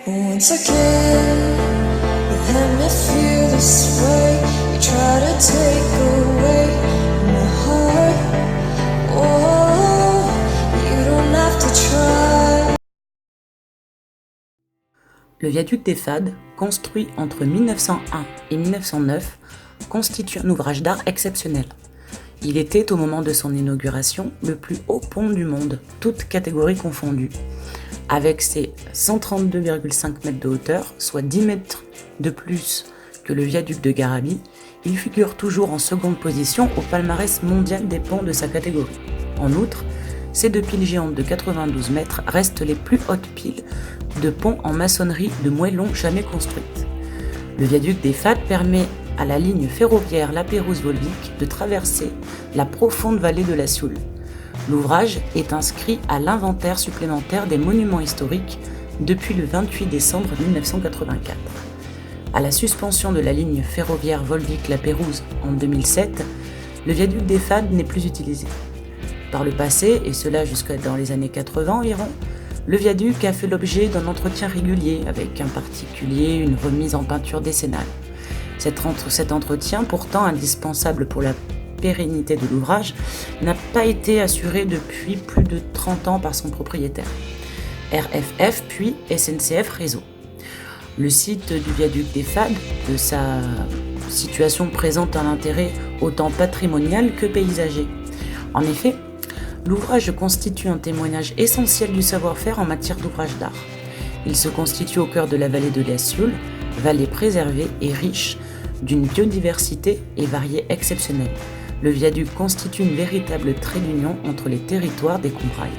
Once again, you let me feel this way. You try to take away my heart. Oh, you don't have to try. Le viaduc des Fades, construit entre 1901 et 1909, constitue un ouvrage d'art exceptionnel. Il était, au moment de son inauguration, le plus haut pont du monde, toutes catégories confondues. Avec ses 132,5 mètres de hauteur, soit 10 mètres de plus que le viaduc de Garabi, il figure toujours en seconde position au palmarès mondial des ponts de sa catégorie. En outre, ces deux piles géantes de 92 mètres restent les plus hautes piles de ponts en maçonnerie de moellons jamais construites. Le viaduc des Fades permet à la ligne ferroviaire La Pérouse-Volvic de traverser la profonde vallée de la Sioule. L'ouvrage est inscrit à l'inventaire supplémentaire des monuments historiques depuis le 28 décembre 1984. À la suspension de la ligne ferroviaire Volvic-La Pérouse en 2007, le viaduc des Fades n'est plus utilisé. Par le passé, et cela jusqu'à dans les années 80 environ, le viaduc a fait l'objet d'un entretien régulier avec en particulier une remise en peinture décennale. Cet entretien, pourtant indispensable pour la pérennité de l'ouvrage, n'a pas été assuré depuis plus de 30 ans par son propriétaire, RFF puis SNCF Réseau. Le site du viaduc des Fades, de sa situation, présente un intérêt autant patrimonial que paysager. En effet, l'ouvrage constitue un témoignage essentiel du savoir-faire en matière d'ouvrage d'art. Il se constitue au cœur de la vallée de la Sioule, vallée préservée et riche d'une biodiversité et variée exceptionnelle. Le viaduc constitue une véritable trait d'union entre les territoires des Combrailles.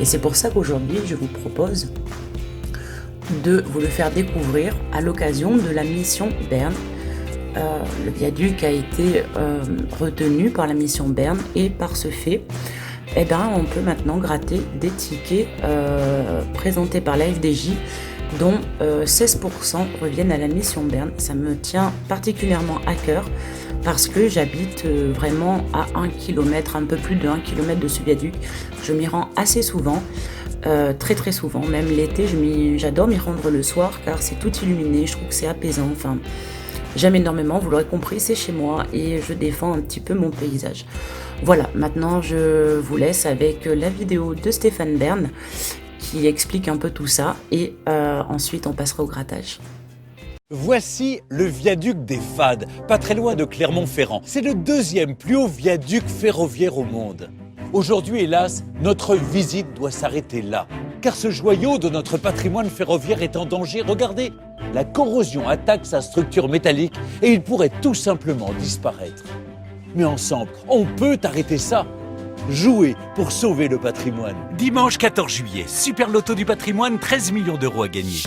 Et c'est pour ça qu'aujourd'hui, je vous propose de vous le faire découvrir à l'occasion de la mission Berne. Le viaduc a été retenu par la mission Berne et par ce fait, on peut maintenant gratter des tickets présentés par la FDJ dont 16% reviennent à la mission Berne. Ça me tient particulièrement à cœur parce que j'habite vraiment à 1 km, un peu plus de 1 km de ce viaduc. Je m'y rends assez souvent, très très souvent, même l'été, j'adore m'y rendre le soir car c'est tout illuminé, je trouve que c'est apaisant, enfin j'aime énormément, vous l'aurez compris, c'est chez moi et je défends un petit peu mon paysage. Voilà, maintenant je vous laisse avec la vidéo de Stéphane Bern qui explique un peu tout ça et ensuite on passera au grattage. Voici le viaduc des Fades, pas très loin de Clermont-Ferrand. C'est le deuxième plus haut viaduc ferroviaire au monde. Aujourd'hui, hélas, notre visite doit s'arrêter là, car ce joyau de notre patrimoine ferroviaire est en danger. Regardez, la corrosion attaque sa structure métallique et il pourrait tout simplement disparaître. Mais ensemble, on peut arrêter ça. Jouer pour sauver le patrimoine. Dimanche 14 juillet, Super Loto du patrimoine, 13 millions d'euros à gagner.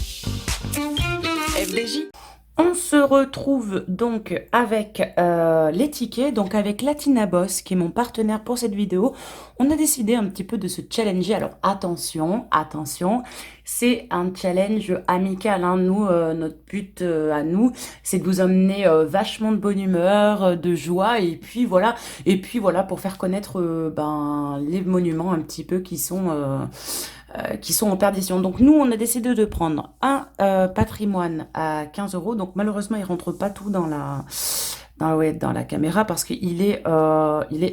FDJ. On se retrouve donc avec les tickets, donc avec Latina Boss qui est mon partenaire pour cette vidéo. On a décidé un petit peu de se challenger. Alors attention, c'est un challenge amical, hein. Nous, notre but à nous, c'est de vous emmener vachement de bonne humeur, de joie, et puis voilà pour faire connaître les monuments un petit peu qui sont en perdition. Donc nous, on a décidé de prendre un patrimoine à 15 €. Donc malheureusement, il rentre pas tout dans la caméra parce qu'il est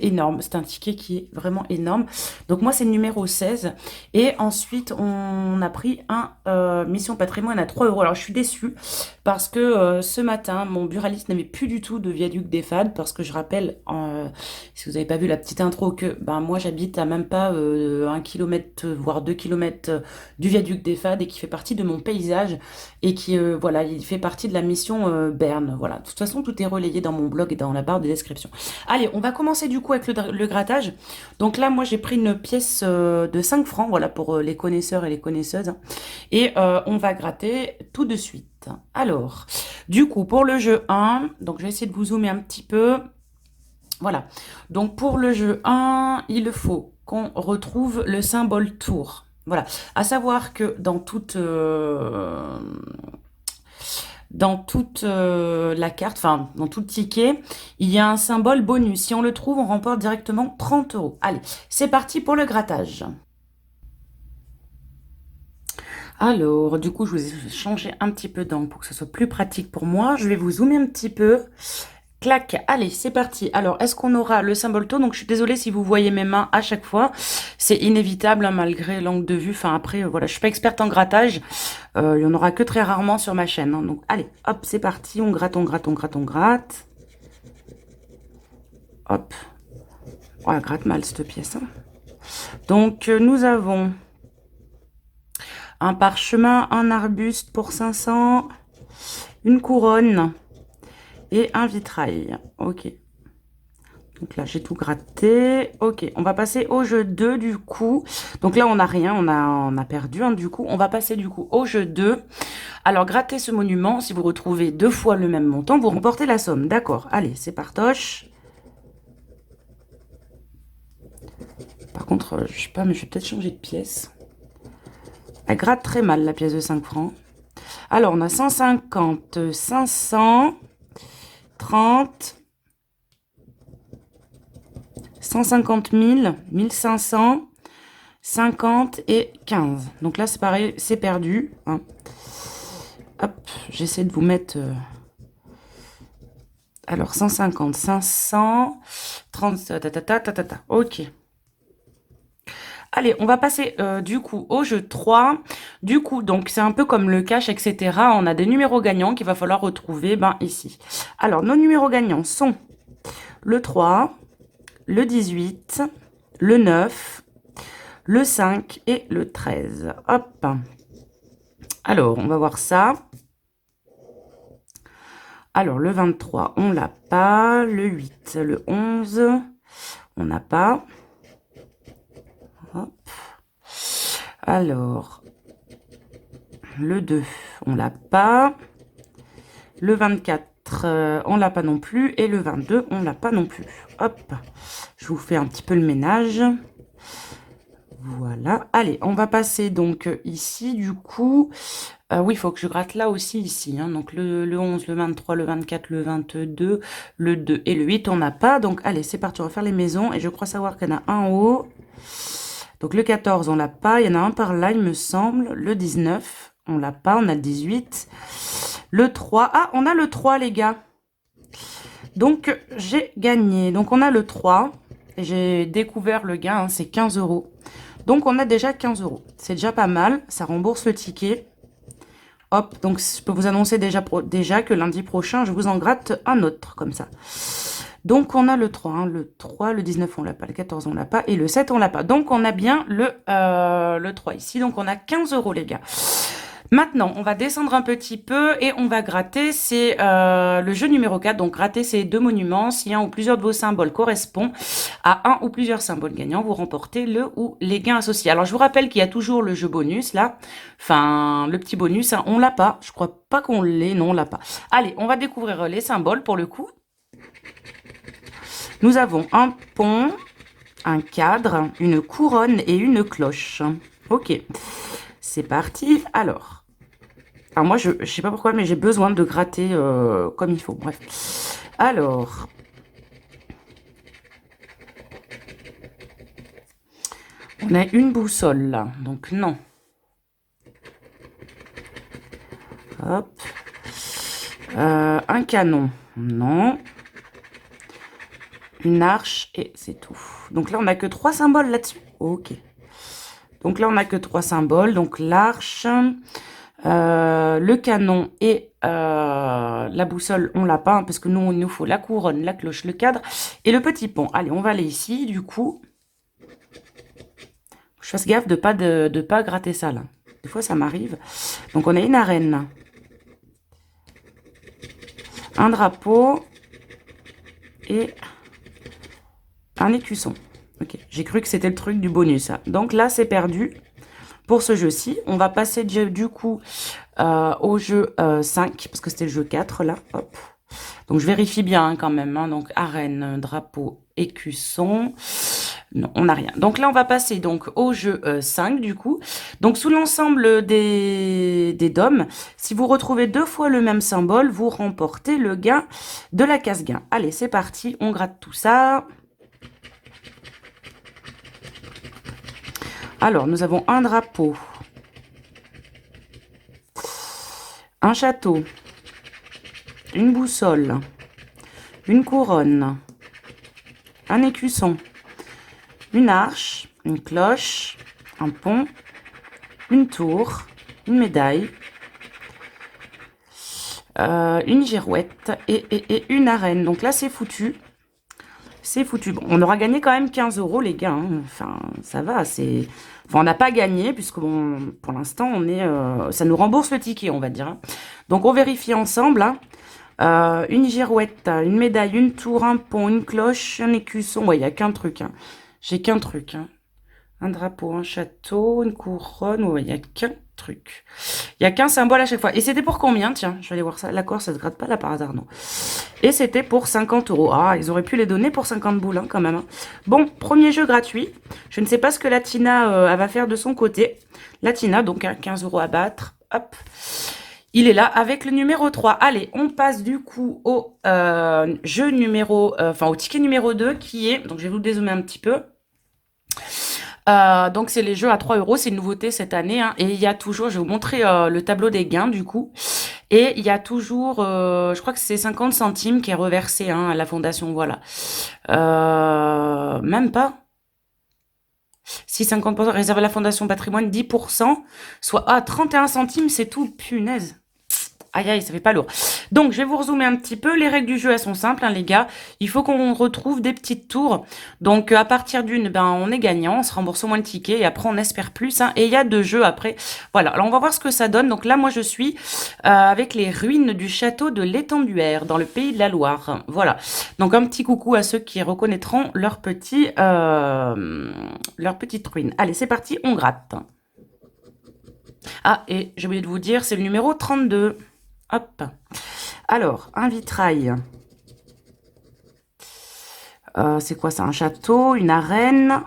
énorme. C'est un ticket qui est vraiment énorme. Donc moi, c'est le numéro 16. Et ensuite, on a pris un Mission Patrimoine à 3 €. Alors je suis déçue parce que ce matin, mon buraliste n'avait plus du tout de viaduc des Fades parce que je rappelle, si vous n'avez pas vu la petite intro, que moi j'habite à même pas 1 km, voire 2 km du viaduc des Fades et qui fait partie de mon paysage et qui, il fait partie de la mission Berne. Voilà, de toute façon, tout est relayé dans mon blog et dans la barre de description. Allez, on va commencer du coup avec le grattage. Donc là, moi j'ai pris une pièce de 5 francs, voilà, pour les connaisseurs et les connaisseuses. Et on va gratter tout de suite. Alors, du coup, pour le jeu 1, donc je vais essayer de vous zoomer un petit peu. Voilà, donc pour le jeu 1, il faut qu'on retrouve le symbole tour. Voilà, à savoir que dans toute la carte, enfin dans tout ticket, il y a un symbole bonus. Si on le trouve, on remporte directement 30 €. Allez, c'est parti pour le grattage. Alors, du coup, je vous ai changé un petit peu d'angle pour que ce soit plus pratique pour moi. Je vais vous zoomer un petit peu. Clac, allez, c'est parti. Alors, est-ce qu'on aura le symbole taux? Donc, je suis désolée si vous voyez mes mains à chaque fois. C'est inévitable, hein, malgré l'angle de vue. Enfin, après, voilà, je suis pas experte en grattage. Il y en aura que très rarement sur ma chaîne, hein. Donc, allez, hop, c'est parti. On gratte, on gratte, on gratte, on gratte. Hop. Oh, elle gratte mal, cette pièce, hein. Donc, nous avons un parchemin, un arbuste pour 500, une couronne et un vitrail. Ok. Donc là, j'ai tout gratté. Ok, on va passer au jeu 2 du coup. Donc là, on n'a rien, on a perdu, hein, du coup. On va passer du coup au jeu 2. Alors, grattez ce monument. Si vous retrouvez 2 fois le même montant, vous remportez la somme. D'accord, allez, c'est partoche. Par contre, je sais pas, mais je vais peut-être changer de pièce. Elle gratte très mal, la pièce de 5 francs. Alors, on a 150, 500, 30, 150 000, 1500, 50 et 15. Donc là, c'est pareil, c'est perdu, hein. Hop, j'essaie de vous mettre... Alors, 150, 500, 30, ok. Allez, on va passer du coup au jeu 3. Du coup, donc c'est un peu comme le cash, etc. On a des numéros gagnants qu'il va falloir retrouver ici. Alors, nos numéros gagnants sont le 3, le 18, le 9, le 5 et le 13. Hop. Alors, on va voir ça. Alors, le 23, on l'a pas. Le 8, le 11, on n'a pas. Hop. Alors, le 2, on l'a pas. Le 24, on l'a pas non plus. Et le 22, on l'a pas non plus. Hop, je vous fais un petit peu le ménage. Voilà. Allez, on va passer donc ici, du coup. Oui, il faut que je gratte là aussi, ici, hein. Donc, le 11, le 23, le 24, le 22, le 2 et le 8, on n'a pas. Donc, allez, c'est parti, on va faire les maisons. Et je crois savoir qu'il y en a un en haut. Donc, le 14, on l'a pas. Il y en a un par là, il me semble. Le 19, on l'a pas. On a le 18. Le 3. Ah, on a le 3, les gars. Donc, j'ai gagné. Donc, on a le 3. J'ai découvert le gain, hein, c'est 15 €. Donc, on a déjà 15 €. C'est déjà pas mal. Ça rembourse le ticket. Hop, donc je peux vous annoncer déjà que lundi prochain, je vous en gratte un autre, comme ça. Donc, on a le 3, hein, le 3, le 19, on l'a pas, le 14, on l'a pas, et le 7, on l'a pas. Donc, on a bien le 3 ici. Donc, on a 15 €, les gars. Maintenant, on va descendre un petit peu et on va gratter. C'est le jeu numéro 4. Donc, gratter ces 2 monuments. Si un ou plusieurs de vos symboles correspond à un ou plusieurs symboles gagnants, vous remportez le ou les gains associés. Alors, je vous rappelle qu'il y a toujours le jeu bonus, là. Enfin, le petit bonus, hein, on l'a pas. Je crois pas qu'on l'ait. Non, on l'a pas. Allez, on va découvrir les symboles pour le coup. Nous avons un pont, un cadre, une couronne et une cloche. Ok. C'est parti. Alors, moi, je sais pas pourquoi, mais j'ai besoin de gratter comme il faut. Bref. Alors, on a une boussole là. Donc, non. Hop. Un canon. Non. Une arche et c'est tout. Donc là, on n'a que 3 symboles là-dessus. Ok. Donc là, on n'a que 3 symboles. Donc l'arche, le canon et la boussole, on l'a pas, hein, parce que nous, il nous faut la couronne, la cloche, le cadre et le petit pont. Allez, on va aller ici, du coup. Je fasse gaffe de pas gratter ça, là. Des fois, ça m'arrive. Donc, on a une arène. Un drapeau. Et un écusson. Ok, j'ai cru que c'était le truc du bonus. Hein. Donc là, c'est perdu pour ce jeu-ci. On va passer du coup au jeu 5, parce que c'était le jeu 4, là. Hop. Donc, je vérifie bien hein, quand même. Hein. Donc, arène, drapeau, écusson. Non, on n'a rien. Donc là, on va passer donc au jeu 5, du coup. Donc, sous l'ensemble des dômes, si vous retrouvez 2 fois le même symbole, vous remportez le gain de la casse-gain. Allez, c'est parti. On gratte tout ça. Alors, nous avons un drapeau. un château, une boussole, une couronne, un écusson, une arche, une cloche, un pont, une tour, une médaille, une girouette et une arène. Donc là, c'est foutu. C'est foutu. Bon, on aura gagné quand même 15 € les gars. Hein. Enfin, ça va. Enfin, on n'a pas gagné puisque bon, pour l'instant, on est, ça nous rembourse le ticket, on va dire. Hein. Donc, on vérifie ensemble. Hein. Une girouette, une médaille, une tour, un pont, une cloche, un écusson. Ouais, il n'y a qu'un truc. Hein. J'ai qu'un truc. Hein. Un drapeau, un château, une couronne. Ouais, il n'y a qu'un truc. Il n'y a qu'un symbole à chaque fois. Et c'était pour combien? Tiens, je vais aller voir ça. L'accord, ça se gratte pas là par hasard, non. Et c'était pour 50 €. Ah, ils auraient pu les donner pour 50 boules, hein, quand même. Hein. Bon, premier jeu gratuit. Je ne sais pas ce que la Tina elle va faire de son côté. La Tina, donc, hein, 15 € à battre. Hop. Il est là avec le numéro 3. Allez, on passe du coup au jeu numéro... au ticket numéro 2 qui est... Donc, je vais vous dézoomer un petit peu. Donc, c'est les jeux à 3 €. C'est une nouveauté cette année. Hein, et il y a toujours... Je vais vous montrer le tableau des gains, du coup. Et il y a toujours... je crois que c'est 50 centimes qui est reversé hein, à la fondation. Voilà. Même pas. Si 50% réservé à la Fondation Patrimoine, 10%, soit 31 centimes, c'est tout, punaise. Aïe, aïe, ça fait pas lourd. Donc, je vais vous résumer un petit peu. Les règles du jeu, elles sont simples, hein, les gars. Il faut qu'on retrouve des petites tours. Donc, à partir d'une, on est gagnant, on se rembourse au moins le ticket. Et après, on espère plus. Hein, et il y a 2 jeux après. Voilà, alors on va voir ce que ça donne. Donc là, moi, je suis avec les ruines du château de l'Étenduère, dans le pays de la Loire. Voilà. Donc, un petit coucou à ceux qui reconnaîtront leur petite ruine. Allez, c'est parti, on gratte. Ah, et j'ai oublié de vous dire, c'est le numéro 32. Hop. Alors, un vitrail. C'est quoi ça? Un château, une arène,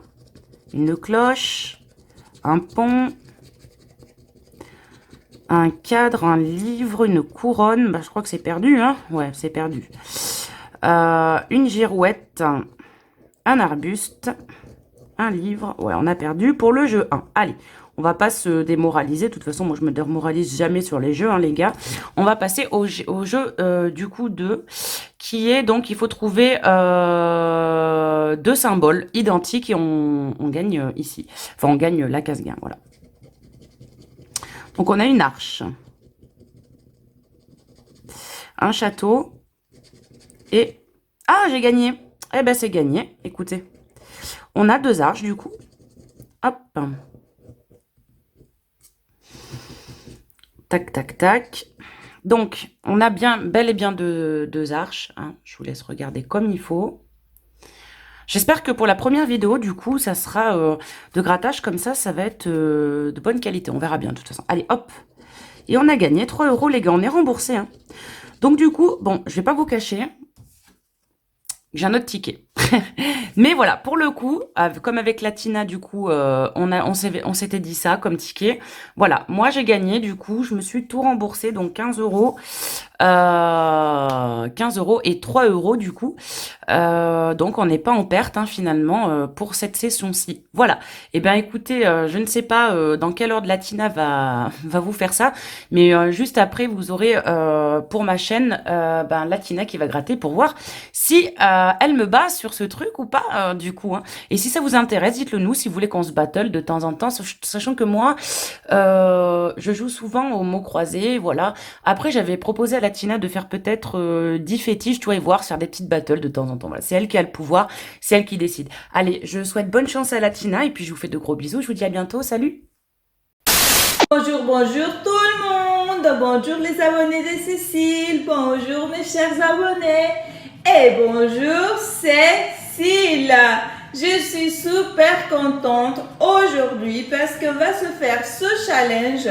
une cloche, un pont, un cadre, un livre, une couronne. Je crois que c'est perdu, hein? Ouais, c'est perdu. Une girouette, un arbuste, un livre. Ouais, on a perdu pour le jeu 1. Allez. On va pas se démoraliser. De toute façon, moi, je me démoralise jamais sur les jeux, hein, les gars. On va passer au jeu du coup 2, qui est donc, il faut trouver 2 symboles identiques et on gagne ici. Enfin, on gagne la case gain, voilà. Donc, on a une arche, un château et... Ah, j'ai gagné. Eh ben, c'est gagné. Écoutez, on a 2 arches, du coup. Hop. Tac, tac, tac. Donc, on a bel et bien 2 arches. Hein. Je vous laisse regarder comme il faut. J'espère que pour la première vidéo, du coup, ça sera de grattage comme ça. Ça va être de bonne qualité. On verra bien, de toute façon. Allez, hop. Et on a gagné 3 €, les gars. On est remboursé. Hein. Donc, du coup, bon, je vais pas vous cacher. J'ai un autre ticket. Mais voilà, pour le coup, comme avec la Tina, du coup, on s'était dit ça comme ticket. Voilà, moi j'ai gagné, du coup, je me suis tout remboursé, donc 15 €. 15 € et 3 € du coup. Donc on n'est pas en perte hein, finalement pour cette session-ci. Voilà. Et bien écoutez, je ne sais pas dans quelle heure de la Tina va vous faire ça, mais juste après vous aurez pour ma chaîne la Tina qui va gratter pour voir si elle me bat sur ce truc ou pas du coup. Hein. Et si ça vous intéresse, dites-le nous si vous voulez qu'on se battle de temps en temps, sachant que moi je joue souvent aux mots croisés, voilà. Après j'avais proposé à la Tina de faire peut-être 10 fétiches, tu vois, et voir faire des petites battles de temps en temps. Voilà. C'est elle qui a le pouvoir, c'est elle qui décide. Allez, je souhaite bonne chance à la Tina et puis je vous fais de gros bisous. Je vous dis à bientôt. Salut! Bonjour, bonjour tout le monde. Bonjour les abonnés de Cécile. Bonjour mes chers abonnés. Et bonjour Cécile. Je suis super contente aujourd'hui parce que va se faire ce challenge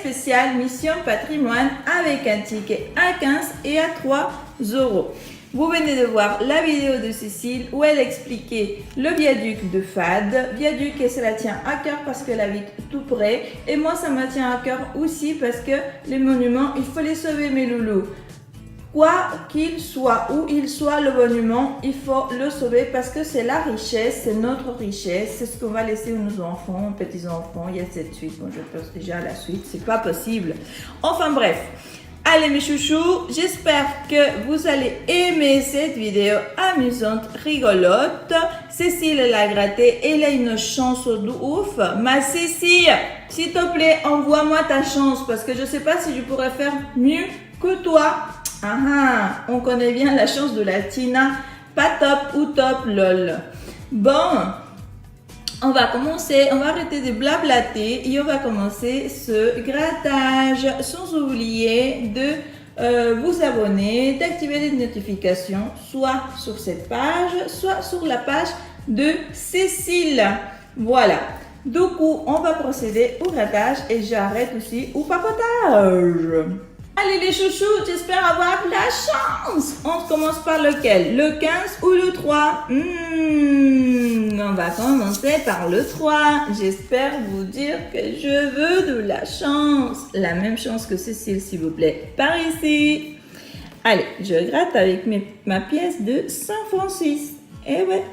spécial Mission Patrimoine avec un ticket à 15 et à 3 €. Vous venez de voir la vidéo de Cécile où elle expliquait le viaduc de Fad. Viaduc et cela tient à cœur parce qu'elle habite tout près. Et moi ça me tient à cœur aussi parce que les monuments, il faut les sauver mes loulous. Quoi qu'il soit, où il soit le monument, il faut le sauver parce que c'est la richesse, c'est notre richesse, c'est ce qu'on va laisser à nos enfants, petits-enfants, il y a cette suite, bon, je pense déjà à la suite, c'est pas possible. Enfin bref, Allez mes chouchous, j'espère que vous allez aimer cette vidéo amusante, rigolote. Cécile l'a gratté, elle a une chance de ouf. Ma Cécile, s'il te plaît, envoie-moi ta chance parce que je sais pas si je pourrais faire mieux que toi. On connaît bien la chance de la Tina, pas top ou top lol. Bon, on va commencer, on va arrêter de blablater et on va commencer ce grattage sans oublier de vous abonner, d'activer les notifications soit sur cette page, soit sur la page de Cécile. Voilà, du coup on va procéder au grattage et j'arrête aussi au papotage. Allez les chouchous, j'espère avoir de la chance. On commence par lequel? Le 15 ou le 3? On va commencer par le 3. J'espère vous dire que je veux de la chance. La même chance que Cécile, s'il vous plaît. Par ici. Allez, je gratte avec ma pièce de Saint-Francis. Eh ouais.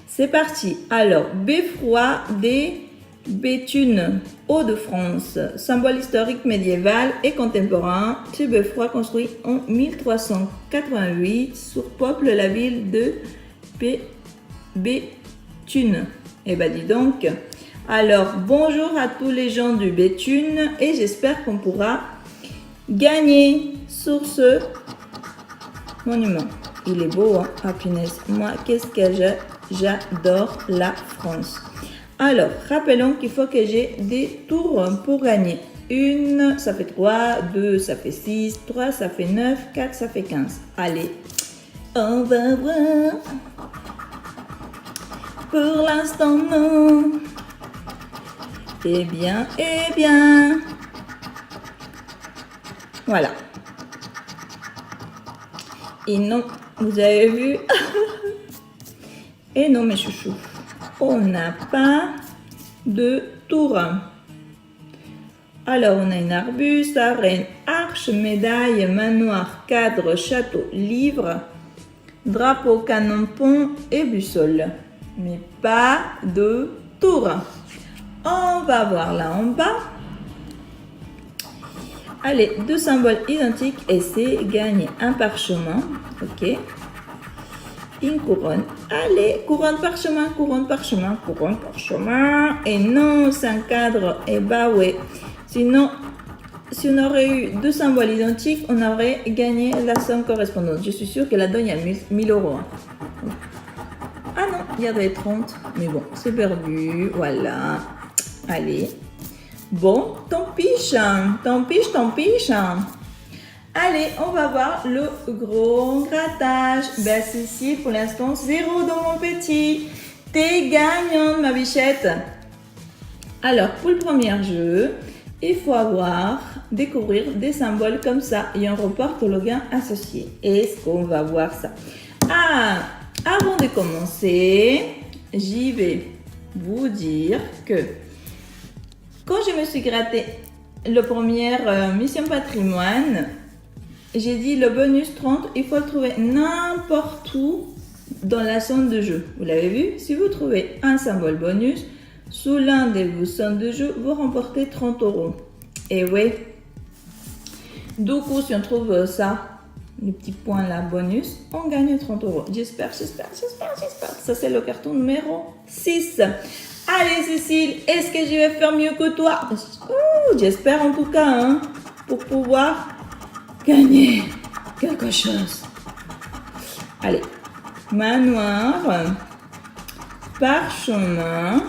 C'est parti. Alors, Beffroi des Béthune, Hauts-de-France, symbole historique médiéval et contemporain. Ce Beffroi construit en 1388 surpeuple la ville de Béthune. Eh ben dis donc. Alors bonjour à tous les gens du Béthune et j'espère qu'on pourra gagner sur ce monument. Il est beau, hein? Ah punaise, moi qu'est-ce que j'adore la France. Alors, rappelons qu'il faut que j'ai des tours pour gagner. 1, ça fait 3, 2, ça fait 6, 3, ça fait 9, 4, ça fait 15. Allez, on va voir. Pour l'instant, non. Eh bien. Voilà. Et non, vous avez vu. Et non, mes chouchous. On n'a pas de tour. Alors, on a une arbuste, arène, arche, médaille, manoir, cadre, château, livre, drapeau, canon, pont et bussole. Mais pas de tour. On va voir là en bas. Allez, 2 symboles identiques et c'est gagné. Un parchemin, ok. Une couronne. Allez, couronne parchemin, couronne parchemin, couronne parchemin. Et non, c'est un cadre. Et bah ouais. Sinon, si on aurait eu 2 symboles identiques, on aurait gagné la somme correspondante. Je suis sûre que là-dedans, il y a 1000 euros. Ah non, il y avait 30. Mais bon, c'est perdu. Voilà. Allez. Bon, tant pis. Allez, on va voir le gros grattage. Ben Cécile, pour l'instant, 0 dans mon petit. T'es gagnante, ma bichette. Alors, pour le premier jeu, il faut découvrir des symboles comme ça et on reporte le gain associé. Est-ce qu'on va voir ça? Ah, avant de commencer, j'y vais vous dire que quand je me suis gratté la première mission patrimoine, j'ai dit le bonus 30, il faut le trouver n'importe où dans la zone de jeu. Vous l'avez vu? Si vous trouvez un symbole bonus sous l'un de vos zones de jeu, vous remportez 30 euros. Et oui. Du coup, si on trouve ça, les petits points là, bonus, on gagne 30 euros. J'espère. Ça, c'est le carton numéro 6. Allez, Cécile, est-ce que je vais faire mieux que toi? J'espère en tout cas, hein, pour pouvoir gagner quelque chose. Allez, manoir, parchemin,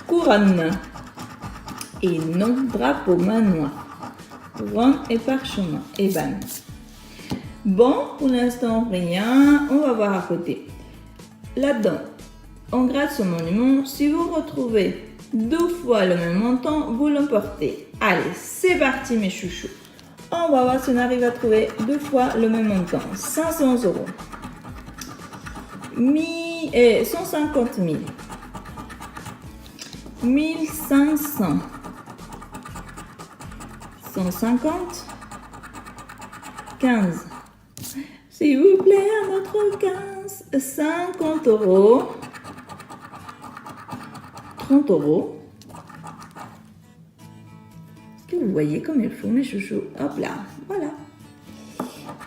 couronne. Et non, drapeau, manoir, couronne et parchemin. Et bam. Bon, pour l'instant, rien. On va voir à côté. Là-dedans, on gratte ce monument. Si vous retrouvez 2 fois le même montant, vous l'emportez. Allez, c'est parti mes chouchous. On va voir si on arrive à trouver 2 fois le même montant. 500 euros. 150 000. 1500. 150. 15. S'il vous plaît, un autre 15. 50 euros. 30 euros. Que vous voyez comme il faut, mes chouchous. Hop là, voilà.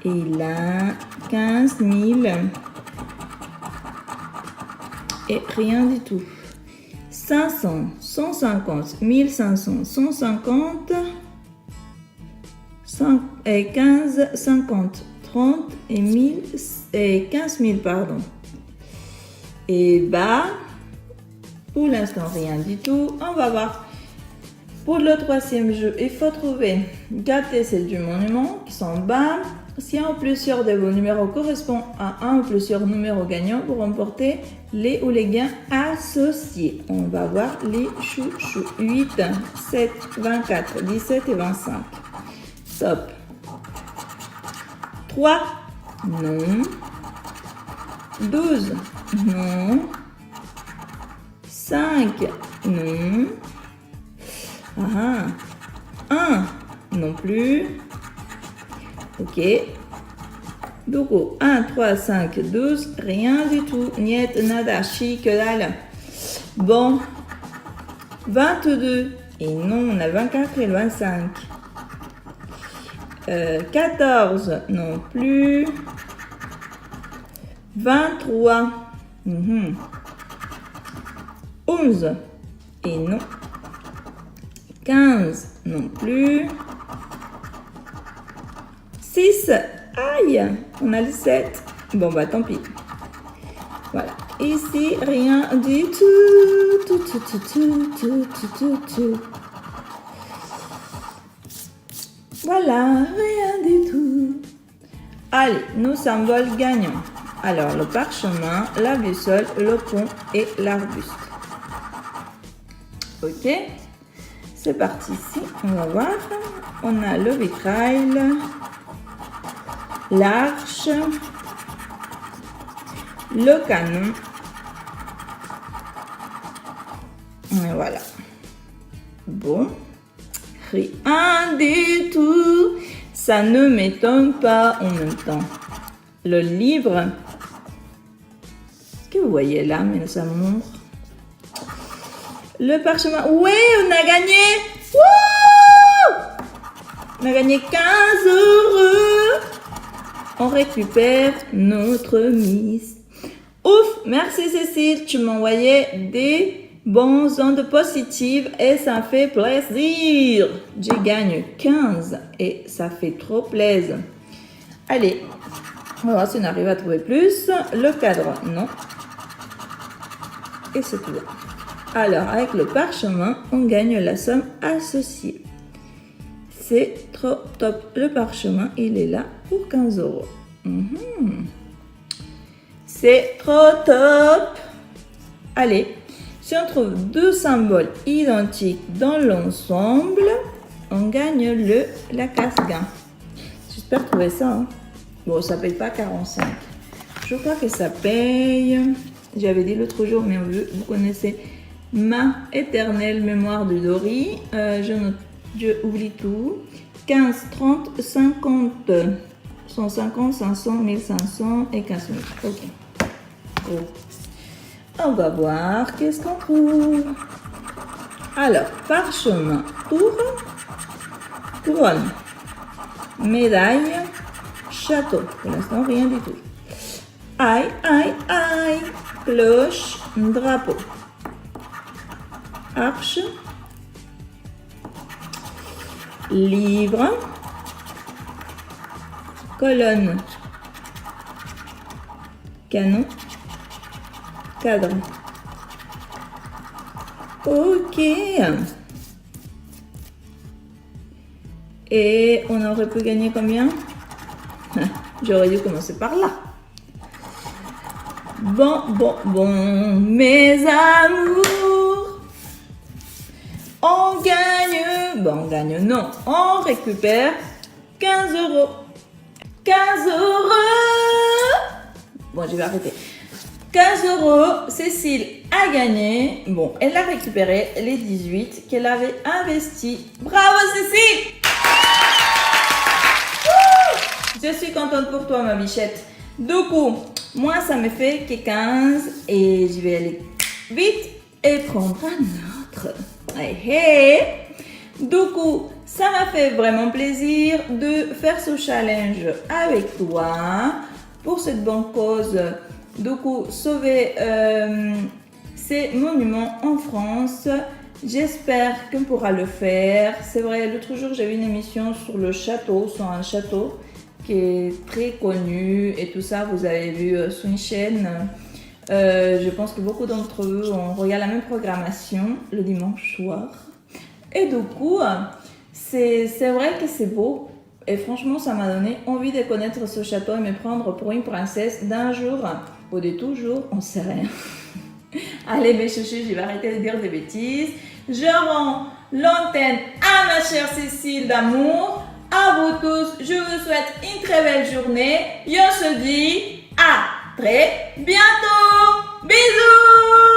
Et là, 15 000. Et rien du tout. 500, 150, 1500, 150, 15, 50, 30 et 1000 et 15 000, pardon. Et bah, pour l'instant, rien du tout. On va voir. Pour le troisième jeu, il faut trouver 4 essais du monument qui sont en bas. Si un ou plusieurs de vos numéros correspond à un ou plusieurs numéros gagnants, vous remportez les ou les gains associés. On va voir les chouchous. 8, 7, 24, 17 et 25. Top. 3, non. 12, non. 5, non. 1, non plus. Ok. Donc, 1, 3, 5, 12, rien du tout. Niet, nada, chi, que dalle. Bon. 22. Et non, on a 24 et 25. 14, non plus. 23. 11. Et non. 15, non plus. 6, aïe, on a le 7. Bon, bah tant pis. Voilà. Ici, rien du tout. Voilà, rien du tout. Allez, nos symboles gagnants. Alors, le parchemin, la boussole, le pont et l'arbuste. Ok, c'est parti ici. On va voir. On a le vitrail, l'arche, le canon. Et voilà. Bon, rien du tout. Ça ne m'étonne pas en même temps. Le livre. Est-ce que vous voyez là, mes amours? Le parchemin. Oui, on a gagné. Wouh! On a gagné 15 €. On récupère notre mise. Ouf, merci Cécile. Tu m'as envoyé des bons ondes positives et ça fait plaisir. Je gagne 15 et ça fait trop plaisir. Allez, on va voir si on arrive à trouver plus. Le cadre, non. Et c'est tout. Alors, avec le parchemin, on gagne la somme associée. C'est trop top. Le parchemin, il est là pour 15 €. C'est trop top. Allez, si on trouve deux symboles identiques dans l'ensemble, on gagne la casse-gain. J'espère trouver ça. Hein. Bon, ça paye pas 45. Je crois que ça paye. J'avais dit l'autre jour, mais vous connaissez ma éternelle mémoire de Dory. Je oublie tout. 15, 30, 50, 150, 500, 1500 et 15 000. Ok. Oh. On va voir qu'est-ce qu'on trouve. Alors, parchemin, tour, couronne, médaille, château. Pour l'instant, rien du tout. Aïe, aïe, aïe, cloche, drapeau, arche, livre, colonne, canon, cadre. Ok. Et on aurait pu gagner combien? J'aurais dû commencer par là. Bon, mes amours. On gagne. Bon, on gagne, non. On récupère 15 €. 15 €. Bon, je vais arrêter. 15 €, Cécile a gagné. Bon, elle a récupéré les 18 qu'elle avait investis. Bravo Cécile! Wouh! Je suis contente pour toi ma bichette. Du coup, moi ça me fait que 15 et je vais aller vite et prendre un autre. Hey, hey. Du coup, Ça m'a fait vraiment plaisir de faire ce challenge avec toi pour cette bonne cause. Du coup, sauver ces monuments en France. J'espère qu'on pourra le faire. C'est vrai, l'autre jour, j'ai vu une émission sur le château, sur un château qui est très connu et tout ça. Vous avez vu sur une chaîne. Je pense que beaucoup d'entre eux ont regardé la même programmation le dimanche soir. Et du coup, c'est vrai que c'est beau. Et franchement, ça m'a donné envie de connaître ce château et me prendre pour une princesse d'un jour ou de toujours, on sait rien. Allez mes chouchous, je vais arrêter de dire des bêtises. Je rends l'antenne à ma chère Cécile d'amour. À vous tous, je vous souhaite une très belle journée. Et on se dit à très bientôt. Bisous.